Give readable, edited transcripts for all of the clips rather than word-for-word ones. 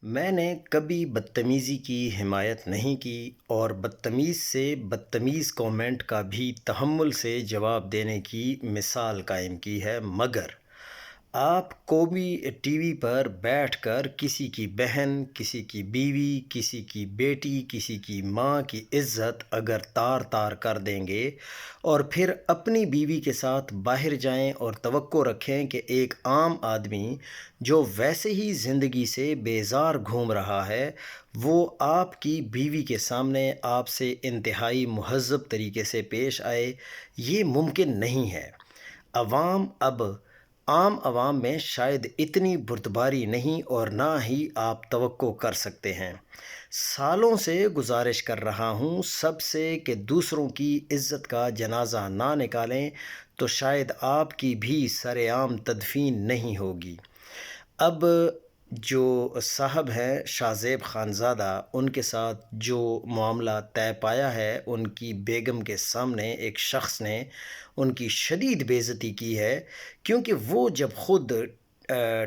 میں نے کبھی بدتمیزی کی حمایت نہیں کی اور بدتمیز سے بدتمیز کومنٹ کا بھی تحمل سے جواب دینے کی مثال قائم کی ہے، مگر آپ کو بھی ٹی وی پر بیٹھ کر کسی کی بہن، کسی کی بیوی، کسی کی بیٹی، کسی کی ماں کی عزت اگر تار تار کر دیں گے اور پھر اپنی بیوی کے ساتھ باہر جائیں اور توقع رکھیں کہ ایک عام آدمی جو ویسے ہی زندگی سے بیزار گھوم رہا ہے وہ آپ کی بیوی کے سامنے آپ سے انتہائی مہذب طریقے سے پیش آئے، یہ ممکن نہیں ہے۔ عوام اب عام عوام میں شاید اتنی بردباری نہیں اور نہ ہی آپ توقع کر سکتے ہیں۔ سالوں سے گزارش کر رہا ہوں سب سے کہ دوسروں کی عزت کا جنازہ نہ نکالیں تو شاید آپ کی بھی سرعام تدفین نہیں ہوگی۔ اب جو صاحب ہیں شاہ زیب خانزادہ، ان کے ساتھ جو معاملہ طے پایا ہے، ان کی بیگم کے سامنے ایک شخص نے ان کی شدید بے عزتی کی ہے، کیونکہ وہ جب خود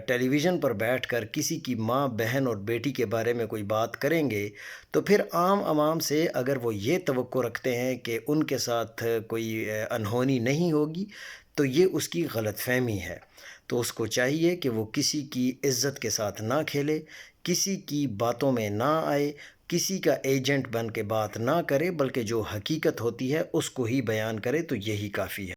ٹیلی ویژن پر بیٹھ کر کسی کی ماں، بہن اور بیٹی کے بارے میں کوئی بات کریں گے تو پھر عام عوام سے اگر وہ یہ توقع رکھتے ہیں کہ ان کے ساتھ کوئی انہونی نہیں ہوگی تو یہ اس کی غلط فہمی ہے۔ تو اس کو چاہیے کہ وہ کسی کی عزت کے ساتھ نہ کھیلے، کسی کی باتوں میں نہ آئے، کسی کا ایجنٹ بن کے بات نہ کرے، بلکہ جو حقیقت ہوتی ہے اس کو ہی بیان کرے، تو یہی کافی ہے۔